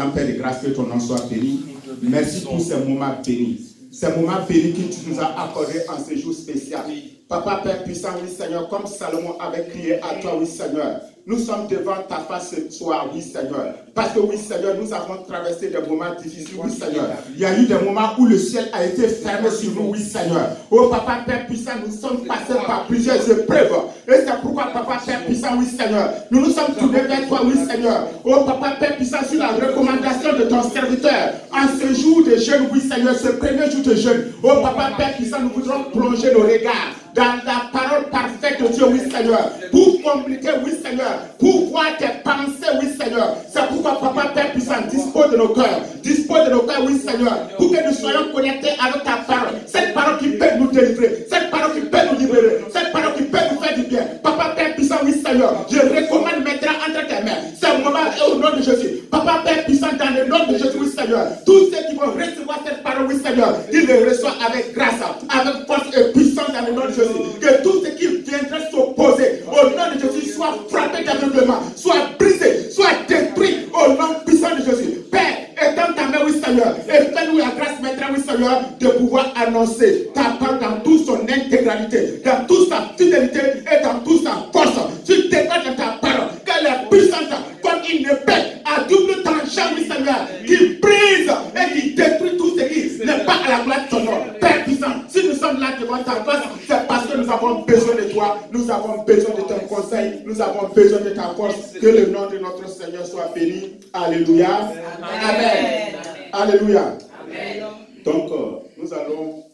Seigneur, Père de grâce, que ton nom soit béni. Merci pour ces moments bénis. Ces moments bénis que tu nous as accordés en ce jour spécial. Papa, Père puissant, oui Seigneur, comme Salomon avait crié à toi, oui Seigneur. Nous sommes devant ta face ce soir, oui Seigneur. Parce que oui Seigneur, nous avons traversé des moments difficiles, oui Seigneur. Il y a eu des moments où le ciel a été fermé sur nous, oui Seigneur. Oh Papa, Père puissant, nous sommes passés par plusieurs épreuves. Et c'est pourquoi Papa, Père puissant, oui Seigneur, nous nous sommes tournés vers toi, oui Seigneur. Oh Papa, Père puissant, sur la recommandation de ton serviteur. En ce jour de jeûne, oui Seigneur, ce premier jour de jeûne. Oh Papa, Père puissant, nous voudrons plonger nos regards dans la parole parfaite de Dieu, oui Seigneur, pour compliquer, oui Seigneur, pour voir tes pensées, oui Seigneur. C'est pourquoi Papa, Père puissant, dispose de nos cœurs, oui Seigneur, pour que nous soyons connectés avec ta parole, cette parole qui peut nous délivrer, cette parole qui peut nous libérer, cette parole qui peut nous faire du bien. Papa, Père puissant, oui Seigneur, je recommande maintenant entre tes mains, ce moment et au nom de Jésus. Papa, Père puissant, dans le nom de Jésus, oui Seigneur, tous ceux qui vont recevoir cette parole, oui Seigneur, ils le reçoivent avec grâce, avec force et puissance dans le nom de Jésus. Que tout ce qui viendrait s'opposer au nom de Jésus soit frappé d'aveuglement, soit brisé, soit détruit au nom puissant de Jésus. Père, étends ta main, oui Seigneur, et fais-nous la grâce maintenant, oui Seigneur, de pouvoir annoncer ta parole dans toute son intégralité, dans toute sa fidélité et dans toute sa force. Tu déclares dans ta parole qu'elle est puissante comme une épée à double tranchant, oui Seigneur, qui brise et qui détruit tout ce qui n'est pas à la gloire de ton nom. Père puissant, si nous sommes là devant ta face, c'est parce que nous avons besoin de toi, nous avons besoin de ton conseil, nous avons besoin de ta force. Que le nom de notre Seigneur soit béni. Alléluia. Amen. Alléluia. Amen. Donc, nous allons,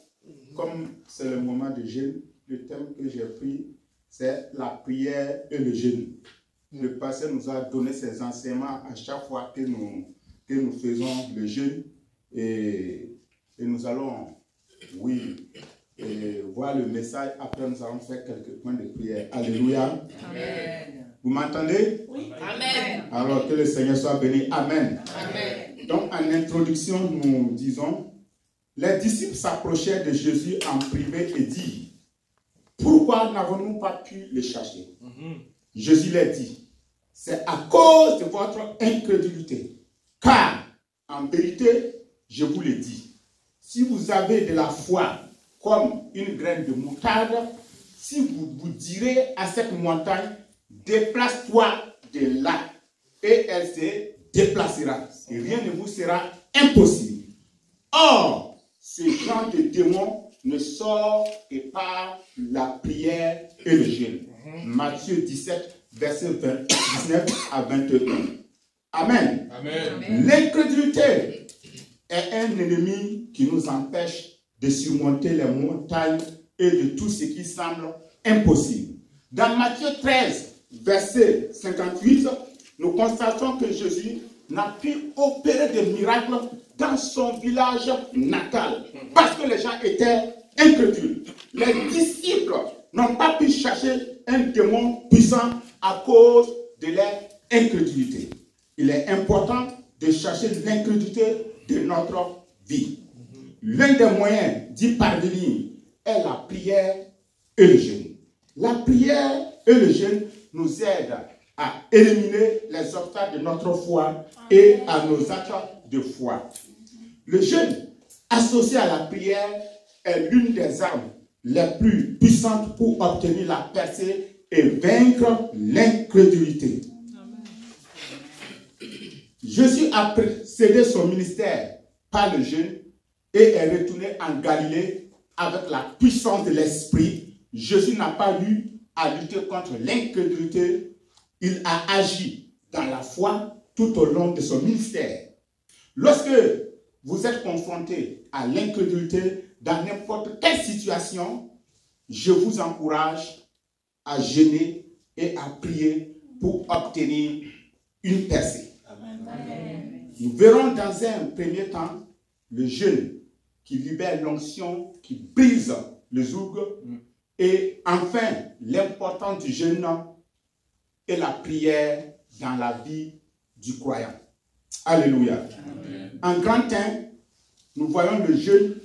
comme c'est le moment de jeûne, le thème que j'ai pris, c'est la prière et le jeûne. Le pasteur nous a donné ses enseignements à chaque fois que nous faisons le jeûne et nous allons, voir le message. Après, nous allons faire quelques points de prière. Alléluia. Amen. Vous m'entendez? Oui. Amen. Alors, que le Seigneur soit béni. Amen. Amen. Donc, en introduction, nous disons, les disciples s'approchèrent de Jésus en privé et dirent, pourquoi n'avons-nous pas pu le chercher? Jésus leur dit, c'est à cause de votre incrédulité. Car, en vérité, je vous le dis, si vous avez de la foi comme une graine de moutarde, si vous vous direz à cette montagne, déplace-toi de là, et elle se déplacera. Et rien ne vous sera impossible. Or, ce genre de démon ne sort que par la prière et le jeûne. Matthieu 17, verset 19 à 21. Amen. Amen. L'incrédulité est un ennemi qui nous empêche de surmonter les montagnes et de tout ce qui semble impossible. Dans Matthieu 13, verset 58, nous constatons que Jésus n'a pu opérer de miracles dans son village natal parce que les gens étaient incrédules. Les disciples n'ont pas pu chercher un démon puissant à cause de leur incrédulité. Il est important de chercher l'incrédulité de notre vie. L'un des moyens d'y parvenir est la prière et le jeûne. La prière et le jeûne nous aident à éliminer les obstacles de notre foi et à nos actes de foi. Le jeûne associé à la prière est l'une des armes les plus puissantes pour obtenir la percée et vaincre l'incrédulité. Jésus a précédé son ministère par le jeûne et est retourné en Galilée avec la puissance de l'Esprit. Jésus n'a pas eu à lutter contre l'incrédulité. Il a agi dans la foi tout au long de son ministère. Lorsque vous êtes confronté à l'incrédulité dans n'importe quelle situation, je vous encourage à jeûner et à prier pour obtenir une percée. Amen. Nous verrons dans un premier temps le jeûne qui libère l'onction, qui brise le joug, et enfin l'importance du jeûne et la prière dans la vie du croyant. Alléluia. Amen. En grand temps, nous voyons le jeûne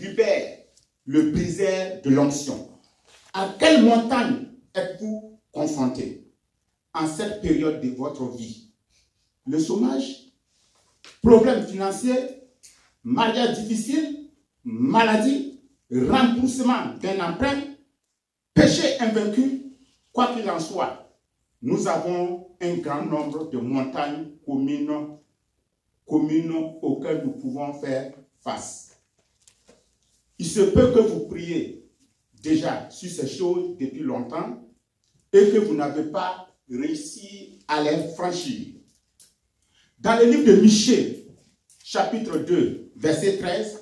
libère le briseur de l'onction. À quelle montagne êtes-vous confronté en cette période de votre vie? Le chômage, problèmes financiers, mariage difficile, maladie, remboursement d'un emprunt, péché invaincu, quoi qu'il en soit, nous avons un grand nombre de montagnes communes auxquelles nous pouvons faire face. Il se peut que vous priez déjà sur ces choses depuis longtemps et que vous n'avez pas réussi à les franchir. Dans le livre de Michée, chapitre 2, verset 13,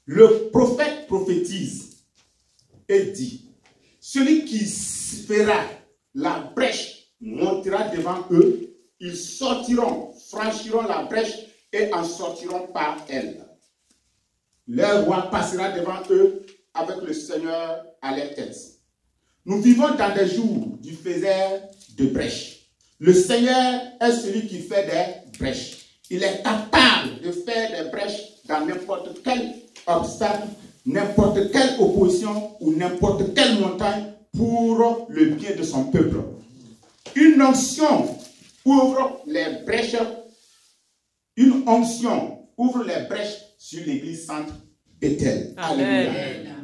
le prophète prophétise et dit, celui qui fera la brèche montera devant eux, ils sortiront, franchiront la brèche et en sortiront par elle. Leur roi passera devant eux avec le Seigneur à leur tête. Nous vivons dans des jours du faiseur de brèches. Le Seigneur est celui qui fait des brèches. Il est capable de faire des brèches dans n'importe quel obstacle, n'importe quelle opposition ou n'importe quelle montagne pour le bien de son peuple. Une onction ouvre les brèches. Une onction ouvre les brèches sur l'église sainte Bethel. Alléluia.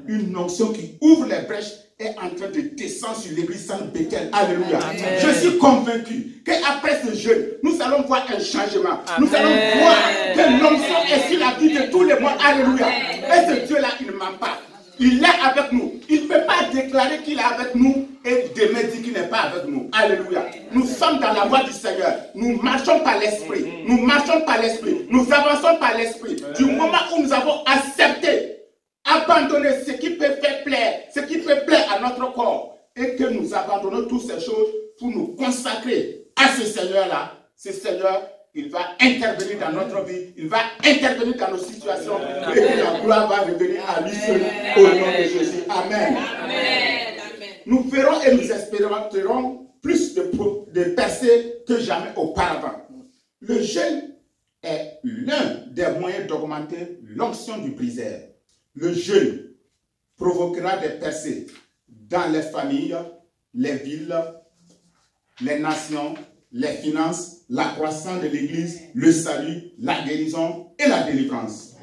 Une onction qui ouvre les brèches est en train de descendre sur l'église sainte Bethel. Alléluia. Amen. Je suis convaincu qu'après ce jeûne, nous allons voir un changement. Amen. Nous allons voir que l'onction est sur la vie de tous les mois. Alléluia. Et ce Dieu-là, il ne ment pas. Il est avec nous. Il ne peut pas déclarer qu'il est avec nous et demain dire qu'il n'est pas avec nous. Alléluia. Nous sommes dans la voie du Seigneur. Nous marchons par l'Esprit. Nous marchons par l'Esprit. Nous avançons par l'Esprit. Du moment où nous avons accepté, abandonné ce qui peut faire plaire, ce qui peut plaire à notre corps, et que nous abandonnons toutes ces choses pour nous consacrer à ce Seigneur-là, ce Seigneur, il va intervenir dans notre vie, il va intervenir dans nos situations, et que la gloire va revenir à lui seul au nom de Jésus. Amen. Amen. Nous verrons et nous espérons plus de percées que jamais auparavant. Le jeûne est l'un des moyens d'augmenter l'onction du briseur. Le jeûne provoquera des percées dans les familles, les villes, les nations, les finances, la croissance de l'Église, le salut, la guérison et la délivrance.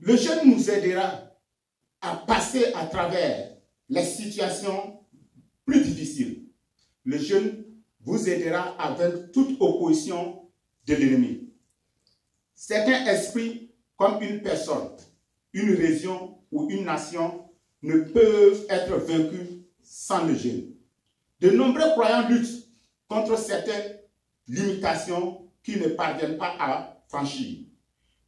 Le jeûne nous aidera à passer à travers les situations plus difficiles. Le jeûne vous aidera à vaincre toute opposition de l'ennemi. Certains esprits, comme une personne, une région ou une nation, ne peuvent être vaincus sans le jeûne. De nombreux croyants luttent contre certaines limitations qu'ils ne parviennent pas à franchir.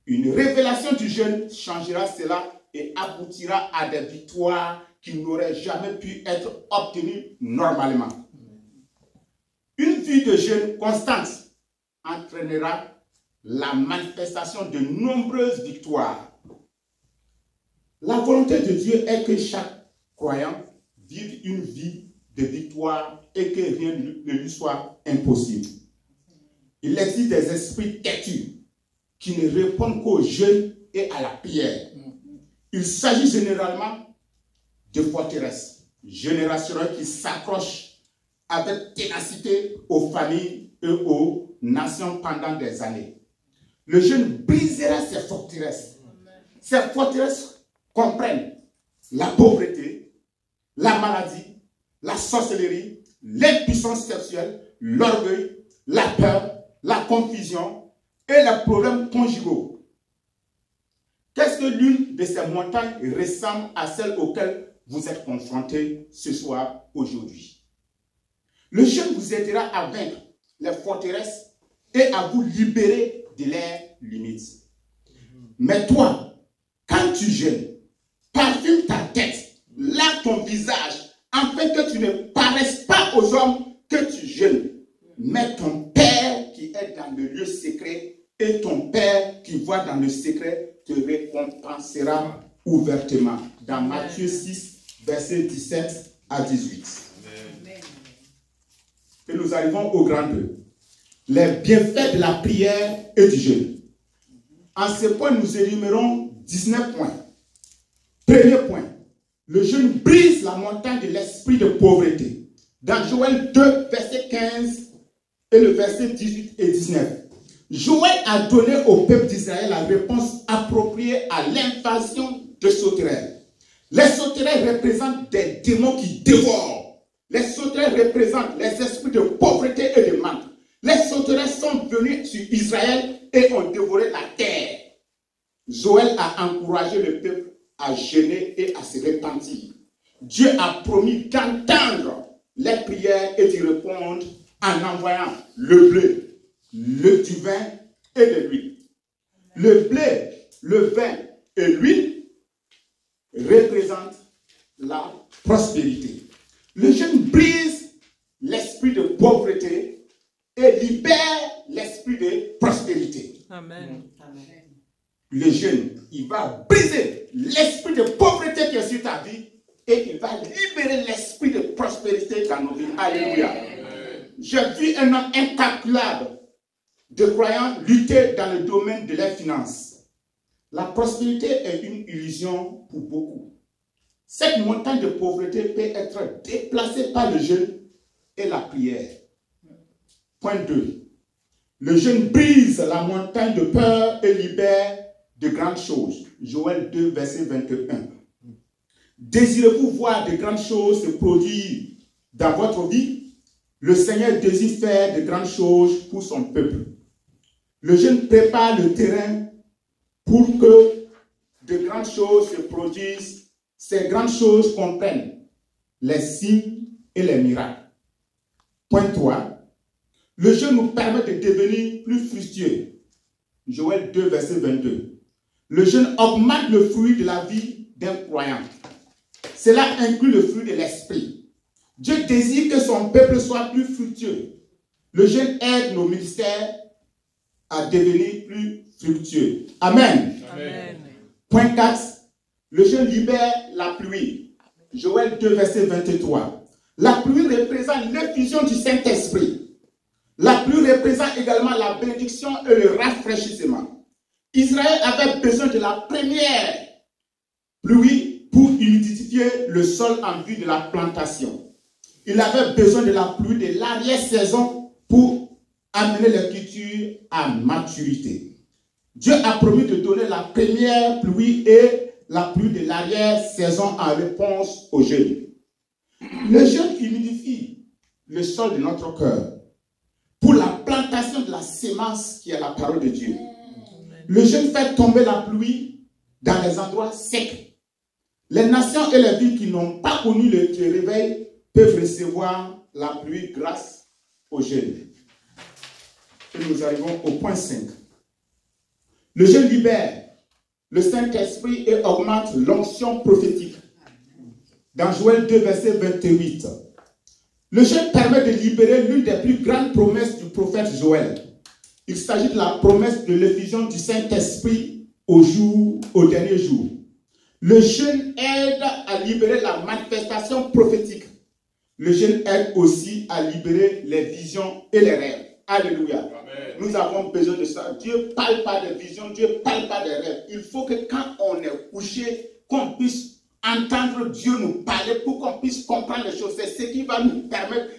Une révélation du jeûne changera cela et aboutira à des victoires qui n'auraient jamais pu être obtenues normalement. Une vie de jeûne constante entraînera la manifestation de nombreuses victoires. La volonté de Dieu est que chaque croyant vive une vie de victoire et que rien ne lui soit impossible. Il existe des esprits têtus qui ne répondent qu'au jeûne et à la prière. Il s'agit généralement de forteresses générationnelles qui s'accrochent avec ténacité aux familles et aux nations pendant des années. Le jeûne brisera ces forteresses. Ces forteresses comprennent la pauvreté, la maladie, la sorcellerie, l'impuissance sexuelle, l'orgueil, la peur, la confusion et les problèmes conjugaux. Qu'est-ce que l'une de ces montagnes ressemble à celle auxquelles vous êtes confrontés ce soir, aujourd'hui? Le jeûne vous aidera à vaincre les forteresses et à vous libérer de leurs limites. Mais toi, quand tu jeûnes, parfume ta tête, lave ton visage, afin que tu ne paraisses pas aux hommes que tu jeûnes. Mais ton Père qui est dans le lieu secret et ton Père qui voit dans le secret te récompensera ouvertement. Dans Matthieu 6, versets 17 à 18. Amen. Et nous arrivons au grand 2. Les bienfaits de la prière et du jeûne. En ce point, nous énumérons 19 points. Premier point, le jeûne brise la montagne de l'esprit de pauvreté. Dans Joël 2, verset 15 et le verset 18 et 19. Joël a donné au peuple d'Israël la réponse appropriée à l'invasion de sauterelles. Les sauterelles représentent des démons qui dévorent. Les sauterelles représentent les esprits de pauvreté et de manque. Les sauterelles sont venues sur Israël et ont dévoré la terre. Joël a encouragé le peuple à jeûner et à se repentir. Dieu a promis d'entendre les prières et d'y répondre en envoyant le blé, du vin et de l'huile. Le blé, le vin et l'huile représentent la prospérité. Le jeûne brise l'esprit de pauvreté et libère l'esprit de prospérité. Amen. Le jeûne, il va briser l'esprit de pauvreté qui est sur ta vie et il va libérer l'esprit de prospérité dans nos vies. Alléluia. J'ai vu un homme incalculable de croyants lutter dans le domaine de leurs finances. La prospérité est une illusion pour beaucoup. Cette montagne de pauvreté peut être déplacée par le jeûne et la prière. Point 2. Le jeûne brise la montagne de peur et libère de grandes choses. Joël 2, verset 21. Désirez-vous voir de grandes choses se produire dans votre vie? Le Seigneur désire faire de grandes choses pour son peuple. Le jeûne prépare le terrain pour que de grandes choses se produisent. Ces grandes choses comprennent les signes et les miracles. Point 3. Le jeûne nous permet de devenir plus fructueux. Joël 2, verset 22. Le jeûne augmente le fruit de la vie d'un croyant. Cela inclut le fruit de l'esprit. Dieu désire que son peuple soit plus fructueux. Le jeûne aide nos ministères à devenir plus fructueux. Amen. Amen. Point 4. Le jeûne libère la pluie. Joël 2, verset 23. La pluie représente l'effusion du Saint-Esprit. La pluie représente également la bénédiction et le rafraîchissement. Israël avait besoin de la première pluie pour humidifier le sol en vue de la plantation. Il avait besoin de la pluie de l'arrière-saison pour amener les cultures à maturité. Dieu a promis de donner la première pluie et la pluie de l'arrière-saison en réponse au jeûne. Le jeûne humidifie le sol de notre cœur pour la plantation de la sémence qui est la parole de Dieu. Le jeûne fait tomber la pluie dans les endroits secs. Les nations et les villes qui n'ont pas connu le réveil peuvent recevoir la pluie grâce au jeûne. Et nous arrivons au point 5. Le jeûne libère le Saint-Esprit et augmente l'onction prophétique. Dans Joël 2, verset 28. Le jeûne permet de libérer l'une des plus grandes promesses du prophète Joël. Il s'agit de la promesse de l'effusion du Saint-Esprit au dernier jour. Le jeûne aide à libérer la manifestation prophétique. Le jeûne aide aussi à libérer les visions et les rêves. Alléluia. Amen. Nous avons besoin de ça. Dieu ne parle pas de visions, Dieu ne parle pas de rêves. Il faut que quand on est couché, qu'on puisse entendre Dieu nous parler pour qu'on puisse comprendre les choses. C'est ce qui va nous permettre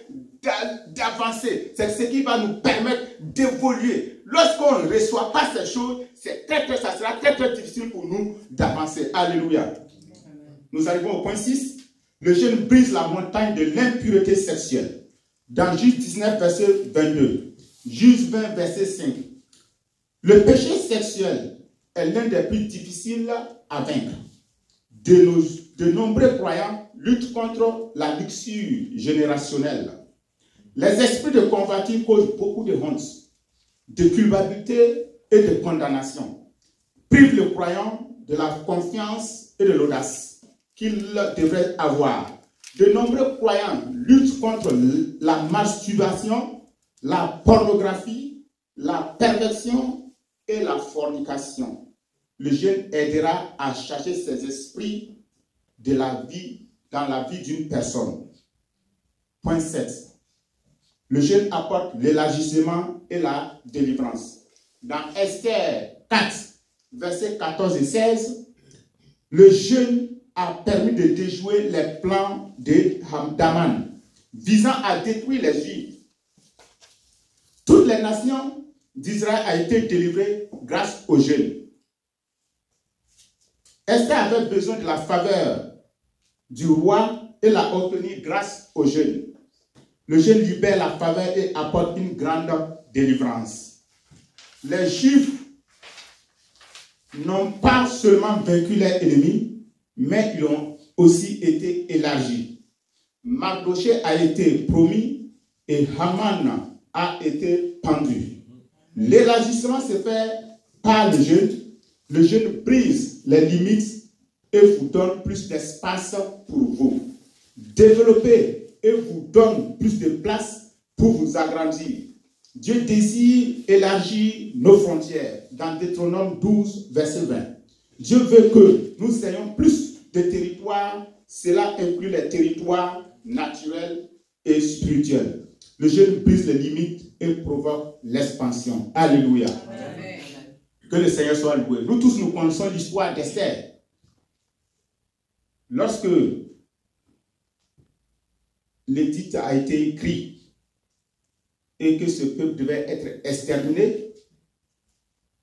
d'avancer. C'est ce qui va nous permettre d'évoluer. Lorsqu'on ne reçoit pas ces choses, ça sera très très difficile pour nous d'avancer. Alléluia. Amen. Nous arrivons au point 6. Le jeûne brise la montagne de l'impureté sexuelle. Dans Juge 19, verset 22. Juge 20, verset 5. Le péché sexuel est l'un des plus difficiles à vaincre. De nombreux croyants luttent contre la luxure générationnelle. Les esprits de convoitise causent beaucoup de honte, de culpabilité et de condamnation. Privent le croyant de la confiance et de l'audace qu'il devrait avoir. De nombreux croyants luttent contre la masturbation, la pornographie, la perversion et la fornication. Le jeûne aidera à chasser ces esprits de la vie, dans la vie d'une personne. Point 7. Le jeûne apporte l'élargissement et la délivrance. Dans Esther 4, versets 14 et 16, le jeûne a permis de déjouer les plans d'Aman visant à détruire les Juifs. Toutes les nations d'Israël a été délivré grâce au jeûne. Esther avait besoin de la faveur du roi et l'a obtenue grâce au jeûne. Le jeûne libère la faveur et apporte une grande délivrance. Les Juifs n'ont pas seulement vaincu leurs ennemis, mais ils ont aussi été élargis. Mardochée a été promu et Haman a été pendu. L'élargissement se fait par le jeûne. Le jeûne brise les limites et vous donne plus d'espace pour vous. Développez et vous donne plus de place pour vous agrandir. Dieu désire élargir nos frontières. Dans Deutéronome 12, verset 20. Dieu veut que nous ayons plus de territoires. Cela inclut les territoires naturels et spirituels. Le jeûne brise les limites et provoque l'expansion. Alléluia. Amen. Que le Seigneur soit loué. Nous tous, nous connaissons l'histoire d'Esther. Lorsque l'édit a été écrit et que ce peuple devait être exterminé,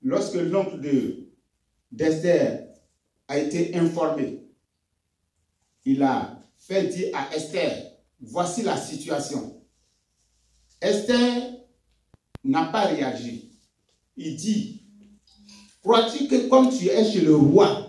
lorsque l'oncle d'Esther a été informé, il a fait dire à Esther, voici la situation. Esther n'a pas réagi. Il dit, crois-tu que comme tu es chez le roi,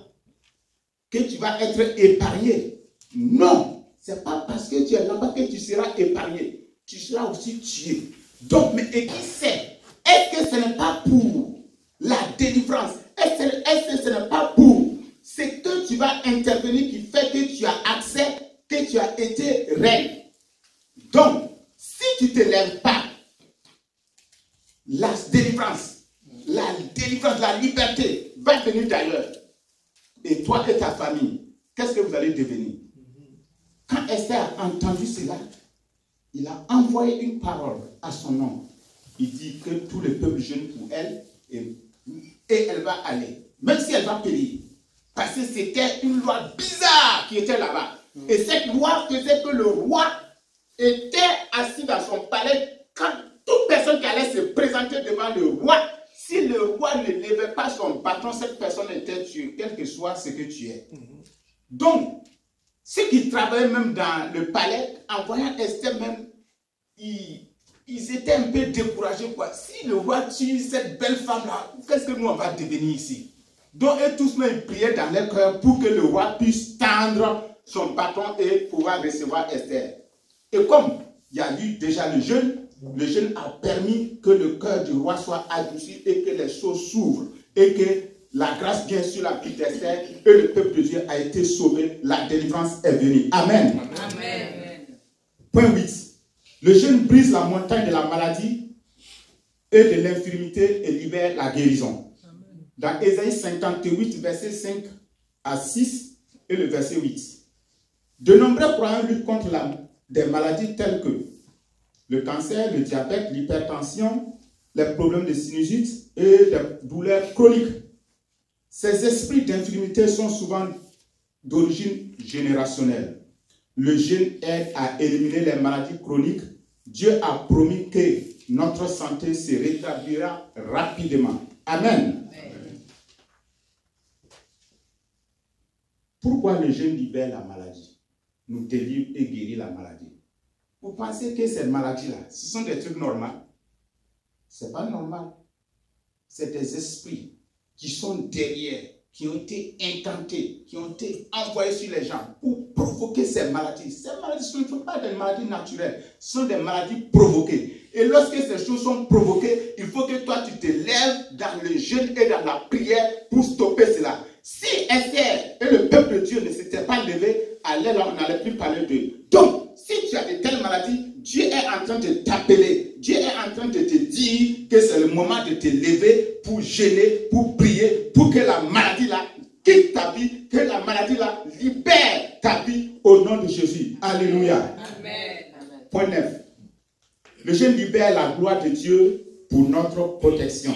que tu vas être épargné? Non, ce n'est pas parce que tu es là-bas que tu seras épargné. Tu seras aussi tué. Donc, mais et qui sait? Est-ce que ce n'est pas pour la délivrance? Est-ce que ce n'est pas pour ce que tu vas intervenir qui fait que tu as accès, que tu as été reine? Donc, si tu ne te lèves pas, la délivrance, la liberté va venir d'ailleurs. Et toi et ta famille, qu'est-ce que vous allez devenir? Quand Esther a entendu cela, il a envoyé une parole à son nom. Il dit que tout le peuple jeûne pour elle et elle va aller. Même si elle va périr. Parce que c'était une loi bizarre qui était là-bas. Et cette loi faisait que le roi était assis dans son palais. Quand toute personne qui allait se présenter devant le roi, si le roi ne levait pas son bâton, cette personne était tuée, quel que soit ce que tu es. Donc, ceux qui travaillaient même dans le palais, en voyant Esther même, ils étaient un peu découragés. Quoi. Si le roi tue cette belle femme-là, qu'est-ce que nous on va devenir ici? Donc, eux tous même priaient dans leur cœur pour que le roi puisse tendre son bâton et pouvoir recevoir Esther. Et comme il y a eu déjà le jeûne a permis que le cœur du roi soit adouci et que les choses s'ouvrent et que la grâce vient sur la vie d'Esther et le peuple de Dieu a été sauvé, la délivrance est venue. Amen. Amen. Point 8. Le jeûne brise la montagne de la maladie et de l'infirmité et libère la guérison. Dans Ésaïe 58, verset 5 à 6 et le verset 8. De nombreux croyants luttent contre des maladies telles que le cancer, le diabète, l'hypertension, les problèmes de sinusite et des douleurs chroniques. Ces esprits d'infirmité sont souvent d'origine générationnelle. Le jeûne aide à éliminer les maladies chroniques. Dieu a promis que notre santé se rétablira rapidement. Amen. Amen. Pourquoi le jeûne libère la maladie? Nous délivre et guérit la maladie. Vous pensez que cette maladie-là, ce sont des trucs normaux? Ce n'est pas normal. C'est des esprits qui sont derrière, qui ont été intentés, qui ont été envoyés sur les gens pour provoquer ces maladies. Ces maladies ne sont pas des maladies naturelles, ce sont des maladies provoquées. Et lorsque ces choses sont provoquées, il faut que toi tu te lèves dans le jeûne et dans la prière pour stopper cela. Si Esther et le peuple de Dieu ne s'étaient pas levés, alors on n'allait plus parler d'eux. Donc, si tu as de telles maladies, Dieu est en train de t'appeler. Dieu est en train de te dire que c'est le moment de te lever pour jeûner, pour prier, pour que la maladie-là quitte ta vie, que la maladie-là libère ta vie au nom de Jésus. Alléluia. Amen. Point 9. Le jeûne libère la gloire de Dieu pour notre protection.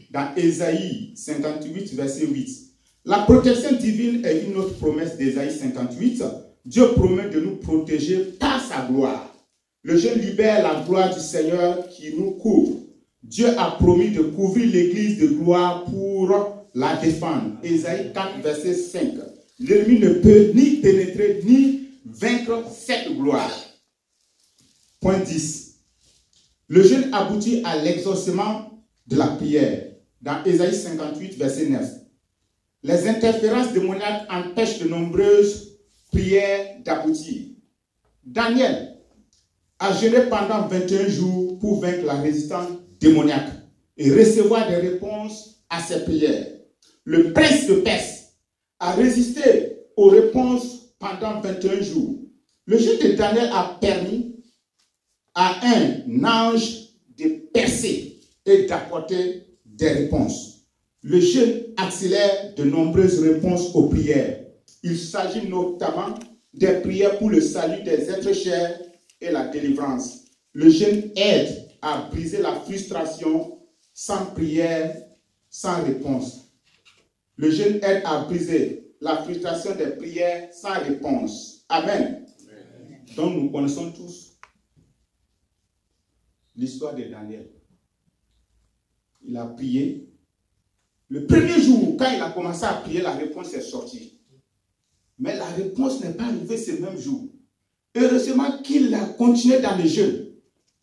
Dans Ésaïe 58, verset 8. La protection divine est une autre promesse d'Ésaïe 58. Dieu promet de nous protéger par sa gloire. Le jeûne libère la gloire du Seigneur qui nous couvre. Dieu a promis de couvrir l'église de gloire pour la défendre. Ésaïe 4, verset 5. L'ennemi ne peut ni pénétrer ni vaincre cette gloire. Point 10. Le jeûne aboutit à l'exaucement de la prière. Dans Ésaïe 58, verset 9. Les interférences démoniaques empêchent de nombreuses prières d'aboutir. Daniel a jeûné pendant 21 jours pour vaincre la résistance démoniaque et recevoir des réponses à ses prières. Le prince de Perse a résisté aux réponses pendant 21 jours. Le jeûne de Daniel a permis à un ange de percer et d'apporter des réponses. Le jeûne accélère de nombreuses réponses aux prières. Il s'agit notamment des prières pour le salut des êtres chers et la délivrance. Le jeûne aide à briser la frustration sans prière, sans réponse. Le jeûne aide à briser la frustration des prières sans réponse. Amen. Amen. Donc nous connaissons tous l'histoire de Daniel. Il a prié. Le premier jour, quand il a commencé à prier, la réponse est sortie. Mais la réponse n'est pas arrivée ce même jour. Heureusement qu'il a continué dans le jeûne.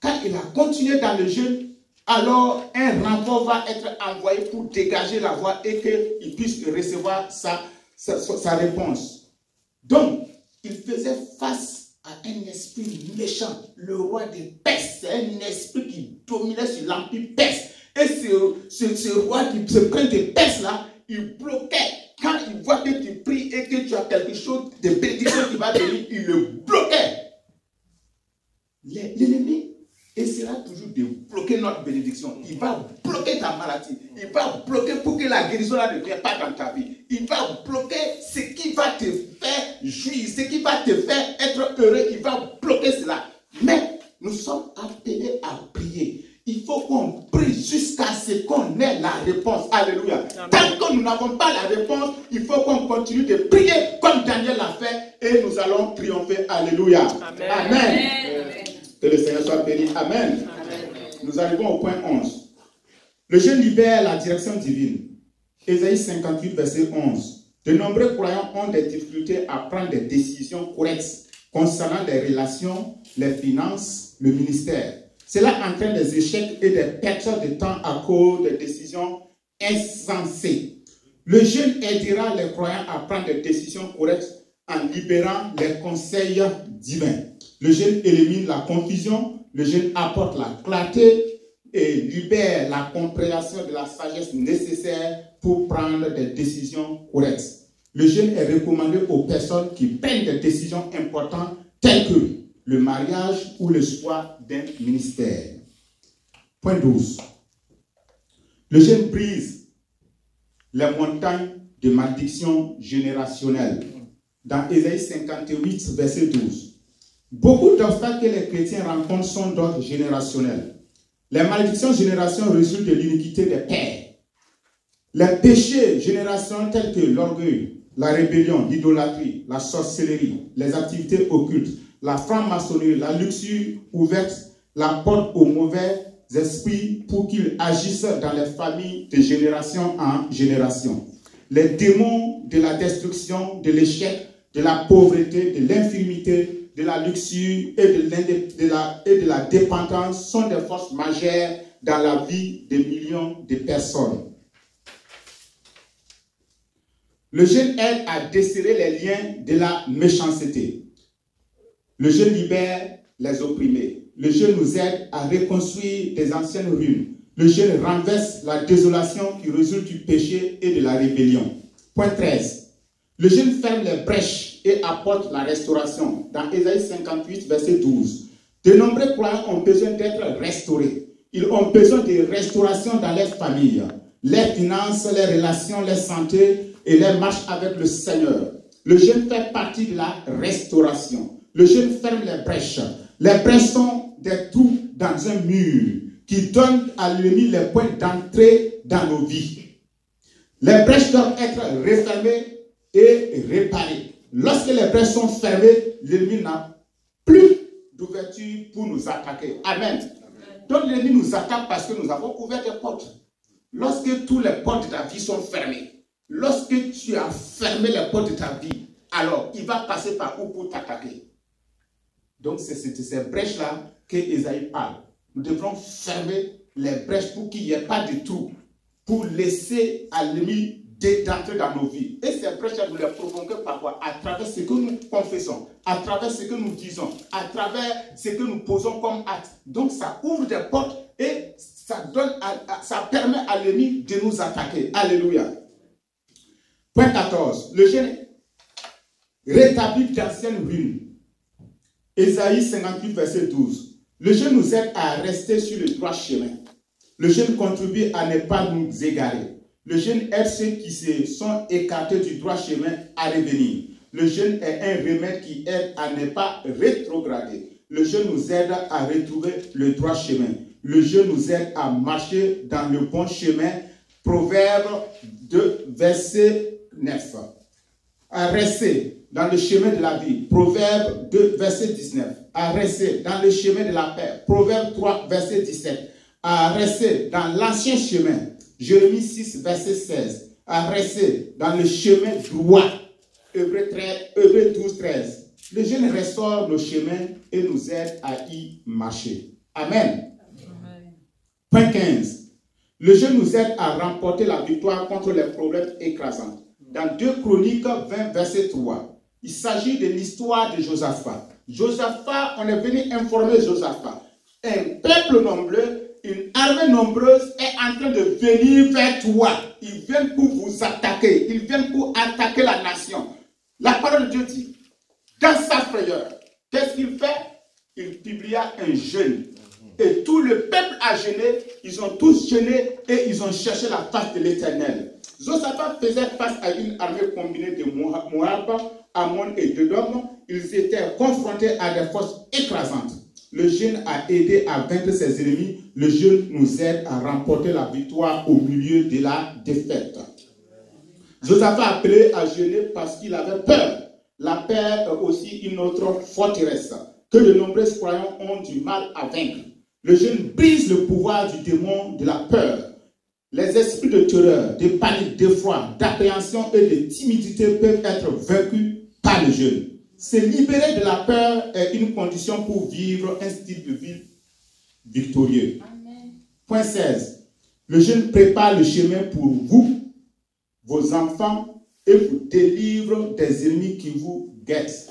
Quand il a continué dans le jeûne, alors un renfort va être envoyé pour dégager la voie et qu'il puisse recevoir sa réponse. Donc, il faisait face à un esprit méchant, le roi des Perses. C'est un esprit qui dominait sur l'empire perse. Et ce roi qui se prend des Perses là, il bloquait. Quand il voit que tu pries et que tu as quelque chose de bénédiction qui va venir, il le bloquait. L'ennemi essaiera toujours de bloquer notre bénédiction. Il va bloquer ta maladie. Il va bloquer pour que la guérison là ne vienne pas dans ta vie. Il va bloquer ce qui va te faire jouir, ce qui va te faire être heureux. Il va bloquer cela. Mais nous sommes appelés à prier. Il faut qu'on prie jusqu'à ce qu'on ait la réponse. Alléluia. Amen. Tant que nous n'avons pas la réponse, il faut qu'on continue de prier comme Daniel l'a fait et nous allons triompher. Alléluia. Amen. Amen. Amen. Que le Seigneur soit béni. Amen. Amen. Nous arrivons au point 11. Le jeûne libère la direction divine. Ésaïe 58, verset 11. De nombreux croyants ont des difficultés à prendre des décisions correctes concernant les relations, les finances, le ministère. Cela entraîne des échecs et des pertes de temps à cause de décisions insensées. Le jeûne aidera les croyants à prendre des décisions correctes en libérant les conseils divins. Le jeûne élimine la confusion, le jeûne apporte la clarté et libère la compréhension de la sagesse nécessaire pour prendre des décisions correctes. Le jeûne est recommandé aux personnes qui prennent des décisions importantes telles que le mariage ou le choix d'un ministère. Point 12. Le jeûne brise les montagnes de malédiction générationnelle. Dans Ésaïe 58, verset 12. Beaucoup d'obstacles que les chrétiens rencontrent sont d'ordre générationnel. Les malédictions générationnelles résultent de l'iniquité des pères. Les péchés générationnels tels que l'orgueil, la rébellion, l'idolâtrie, la sorcellerie, les activités occultes, la franc-maçonnerie, la luxure ouverte, la porte aux mauvais esprits pour qu'ils agissent dans les familles de génération en génération. Les démons de la destruction, de l'échec, de la pauvreté, de l'infirmité, de la luxure et de la dépendance sont des forces majeures dans la vie de millions de personnes. Le jeûne aide à desserrer les liens de la méchanceté. Le jeûne libère les opprimés. Le jeûne nous aide à reconstruire des anciennes ruines. Le jeûne renverse la désolation qui résulte du péché et de la rébellion. Point 13. Le jeûne ferme les brèches et apporte la restauration. Dans Ésaïe 58, verset 12. De nombreux croyants ont besoin d'être restaurés. Ils ont besoin de restauration dans leur famille, les finances, les relations, les santé et les marches avec le Seigneur. Le jeûne fait partie de la restauration. Le jeûne ferme les brèches. Les brèches sont des trous dans un mur qui donnent à l'ennemi les points d'entrée dans nos vies. Les brèches doivent être refermées et réparées. Lorsque les brèches sont fermées, l'ennemi n'a plus d'ouverture pour nous attaquer. Amen. Donc l'ennemi nous attaque parce que nous avons ouvert des portes. Lorsque toutes les portes de ta vie sont fermées, lorsque tu as fermé les portes de ta vie, alors il va passer par où pour t'attaquer? Donc c'est ces brèches-là que Ésaïe parle. Nous devrons fermer les brèches pour qu'il n'y ait pas de trou, pour laisser à l'ennemi d'entrer dans nos vies. Et ces brèches-là, nous les provoquons par quoi? À travers ce que nous confessons, à travers ce que nous disons, à travers ce que nous posons comme acte. Donc ça ouvre des portes et ça permet à l'ennemi de nous attaquer. Alléluia. Point 14. Le jeûne rétablit d'anciennes ruines. Ésaïe 58, verset 12. Le jeûne nous aide à rester sur le droit chemin. Le jeûne contribue à ne pas nous égarer. Le jeûne aide ceux qui se sont écartés du droit chemin à revenir. Le jeûne est un remède qui aide à ne pas rétrograder. Le jeûne nous aide à retrouver le droit chemin. Le jeûne nous aide à marcher dans le bon chemin. Proverbe 2, verset 9. À rester dans le chemin de la vie. Proverbe 2, verset 19. À rester dans le chemin de la paix. Proverbe 3, verset 17. À rester dans l'ancien chemin. Jérémie 6, verset 16. À rester dans le chemin droit. Hébreux 12, 13. Le jeûne restaure nos chemins et nous aide à y marcher. Amen. Amen. Point 15. Le jeûne nous aide à remporter la victoire contre les problèmes écrasants. Dans 2 Chroniques 20, verset 3, il s'agit de l'histoire de Josaphat. Josaphat, on est venu informer Josaphat. Un peuple nombreux, une armée nombreuse est en train de venir vers toi. Ils viennent pour vous attaquer. Ils viennent pour attaquer la nation. La parole de Dieu dit, dans sa frayeur, qu'est-ce qu'il fait? Il publia un jeûne. Et tout le peuple a jeûné. Ils ont tous jeûné et ils ont cherché la face de l'Éternel. Josaphat faisait face à une armée combinée de Moab, Ammon et d'Édom. Ils étaient confrontés à des forces écrasantes. Le jeûne a aidé à vaincre ses ennemis. Le jeûne nous aide à remporter la victoire au milieu de la défaite. Josaphat a appelé à jeûner parce qu'il avait peur. La peur est aussi une autre forteresse que de nombreux croyants ont du mal à vaincre. Le jeûne brise le pouvoir du démon de la peur. Les esprits de terreur, de panique, d'effroi, d'appréhension et de timidité peuvent être vaincus par le jeûne. Se libérer de la peur est une condition pour vivre un style de vie victorieux. Amen. Point 16. Le jeûne prépare le chemin pour vous, vos enfants, et vous délivre des ennemis qui vous guettent.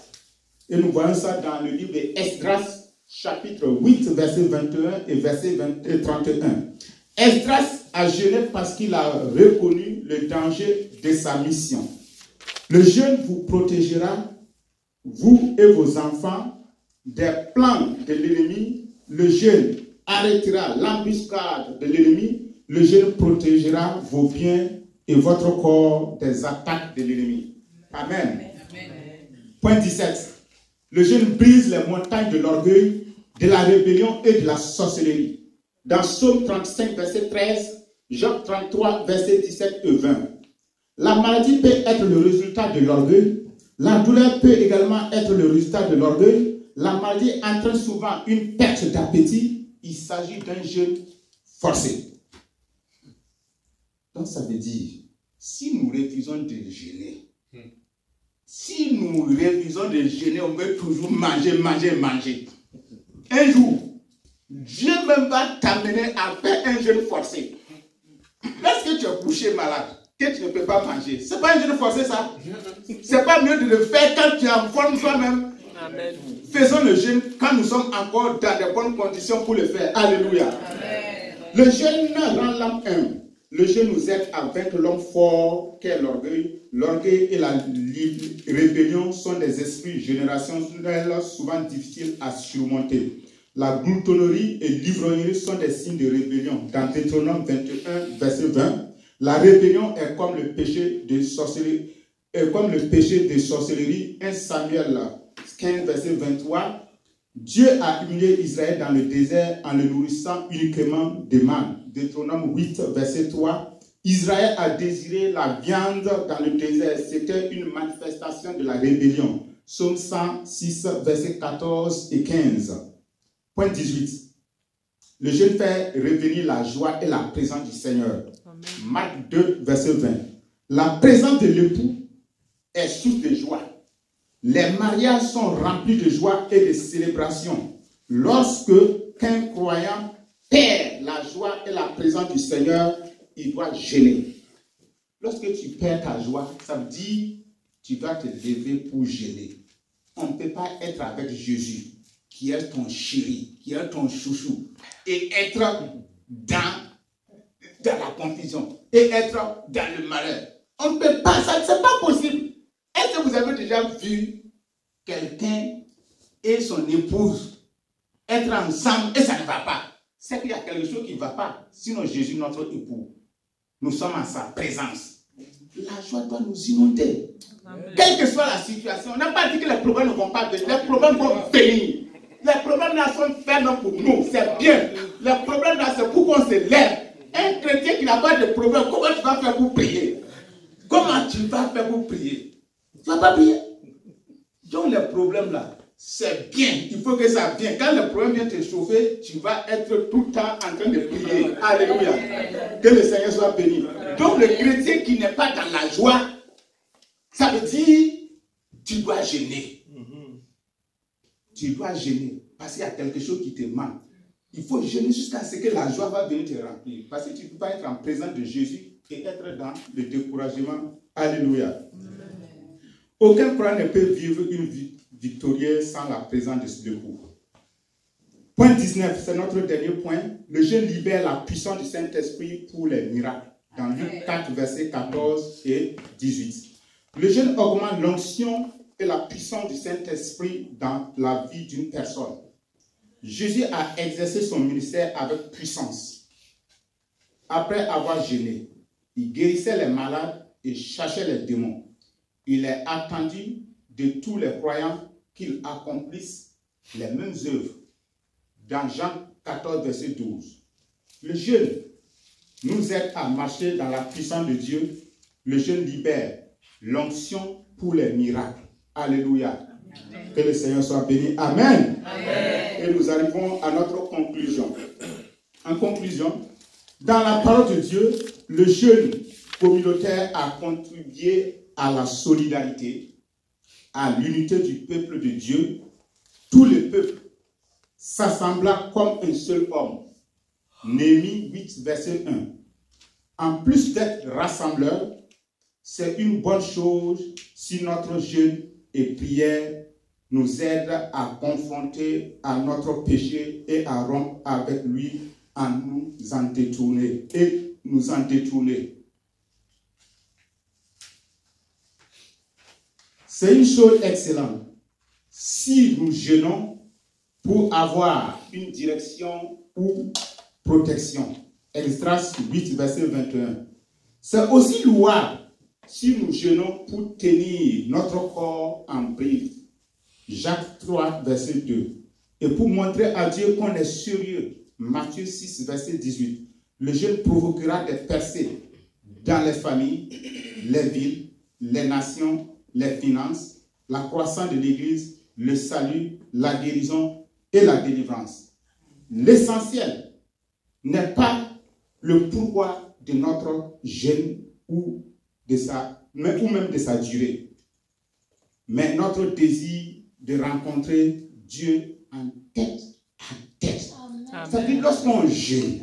Et nous voyons ça dans le livre d'Esdras, chapitre 8, verset 21 et verset 31. Esdras a jeûné parce qu'il a reconnu le danger de sa mission. Le jeûne vous protégera, vous et vos enfants, des plans de l'ennemi. Le jeûne arrêtera l'embuscade de l'ennemi. Le jeûne protégera vos biens et votre corps des attaques de l'ennemi. Amen. Amen. Point 17. Le jeûne brise les montagnes de l'orgueil, de la rébellion et de la sorcellerie. Dans Psaume 35, verset 13, Job 33, verset 17 et 20. La maladie peut être le résultat de l'orgueil. La douleur peut également être le résultat de l'orgueil. La maladie entraîne souvent une perte d'appétit. Il s'agit d'un jeûne forcé. Donc ça veut dire, si nous refusons de jeûner, on veut toujours manger. Un jour, Dieu même va t'amener à faire un jeûne forcé. Lorsque tu es couché malade, que tu ne peux pas manger, c'est pas un jeûne forcé ça? C'est pas mieux de le faire quand tu es en forme toi-même? Amen. Faisons le jeûne quand nous sommes encore dans de bonnes conditions pour le faire. Alléluia. Amen. Le jeûne rend l'âme humble. Le jeûne nous aide à vaincre l'homme fort qu'est l'orgueil. L'orgueil et la rébellion sont des esprits générationnels souvent difficiles à surmonter. La gloutonnerie et l'ivrognerie sont des signes de rébellion. Dans Deutéronome 21, verset 20, la rébellion est comme le péché de sorcellerie. 1 Samuel 15, verset 23. Dieu a humilié Israël dans le désert en le nourrissant uniquement de manne. Deutéronome 8, verset 3. Israël a désiré la viande dans le désert. C'était une manifestation de la rébellion. Psaume 106, verset 14 et 15. Point 18. Le jeûne fait revenir la joie et la présence du Seigneur. Amen. Marc 2, verset 20. La présence de l'époux est source de joie. Les mariages sont remplis de joie et de célébration. Lorsque qu'un croyant perd la joie et la présence du Seigneur, il doit jeûner. Lorsque tu perds ta joie, ça veut dire que tu dois te lever pour jeûner. On ne peut pas être avec Jésus, qui est ton chéri, qui est ton chouchou, et être dans la confusion, et être dans le malheur. On ne peut pas, ça, c'est pas possible. Est-ce que vous avez déjà vu quelqu'un et son épouse être ensemble et ça ne va pas? C'est qu'il y a quelque chose qui ne va pas. Sinon Jésus, notre époux, nous sommes en sa présence. La joie doit nous inonder. Amen. Quelle que soit la situation, on n'a pas dit que les problèmes ne vont pas venir. Les problèmes vont venir. Les problèmes là sont faits pour nous. C'est bien. Les problèmes là, c'est pour qu'on se lève. Un chrétien qui n'a pas de problème, comment tu vas faire pour prier? Comment tu vas faire pour prier? Tu ne vas pas prier. Donc les problèmes là, c'est bien. Il faut que ça vienne. Quand le problème vient te chauffer, tu vas être tout le temps en train de prier. Alléluia. Que le Seigneur soit béni. Donc le chrétien qui n'est pas dans la joie, ça veut dire tu dois jeûner. Tu dois jeûner parce qu'il y a quelque chose qui te manque. Il faut jeûner jusqu'à ce que la joie va venir te remplir. Parce que tu ne peux pas être en présence de Jésus et être dans le découragement. Alléluia. Aucun croyant ne peut vivre une vie victorieuse sans la présence de ce l'époux. Point 19, c'est notre dernier point. Le jeûne libère la puissance du Saint-Esprit pour les miracles. Dans Luc 4, versets 14 et 18. Le jeûne augmente l'onction et la puissance du Saint-Esprit dans la vie d'une personne. Jésus a exercé son ministère avec puissance. Après avoir jeûné, il guérissait les malades et chassait les démons. Il est attendu de tous les croyants qu'ils accomplissent les mêmes œuvres. Dans Jean 14, verset 12. Le jeûne nous aide à marcher dans la puissance de Dieu. Le jeûne libère l'onction pour les miracles. Alléluia. Amen. Que le Seigneur soit béni. Amen. Amen. Et nous arrivons à notre conclusion. En conclusion, dans la parole de Dieu, le jeûne communautaire a contribué à la solidarité, à l'unité du peuple de Dieu. Tout le peuple s'assembla comme un seul homme. Néhémie 8, verset 1. En plus d'être rassembleur, c'est une bonne chose si notre jeûne et prière nous aident à confronter à notre péché et à rompre avec lui en nous en détourner et nous en détourner. C'est une chose excellente si nous jeûnons pour avoir une direction ou protection. Esdras 8, verset 21. C'est aussi louable si nous jeûnons pour tenir notre corps en bride. Jacques 3, verset 2. Et pour montrer à Dieu qu'on est sérieux. Matthieu 6, verset 18. Le jeûne provoquera des percées dans les familles, les villes, les nations, les finances, la croissance de l'Église, le salut, la guérison et la délivrance. L'essentiel n'est pas le pourquoi de notre jeûne ou même de sa durée, mais notre désir de rencontrer Dieu en tête à tête. C'est-à-dire lorsqu'on jeûne,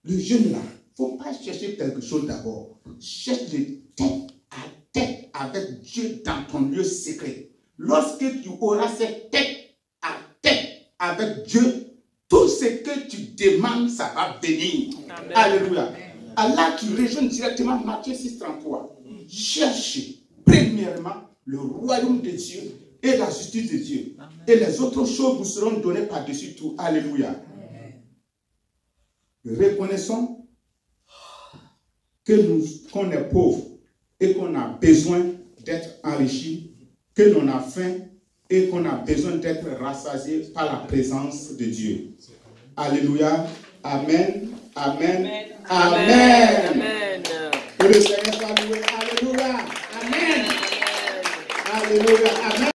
le jeûne là, il ne faut pas chercher quelque chose d'abord. Cherche de tête à tête avec Dieu dans ton lieu secret. Lorsque tu auras cette tête à tête avec Dieu, tout ce que tu demandes, ça va venir. Amen. Alléluia. Allah, tu rejoins directement Matthieu 6, 33. Cherchez premièrement le royaume de Dieu et la justice de Dieu. Amen. Et les autres choses vous seront données par-dessus tout. Alléluia. Amen. Reconnaissons qu'on est pauvre et qu'on a besoin d'être enrichi, que l'on a faim et qu'on a besoin d'être rassasié par la présence de Dieu. Alléluia. Amen. Amen. Amen. Amen. Que le Seigneur soit loué. Alléluia. Amen. Alléluia. Amen.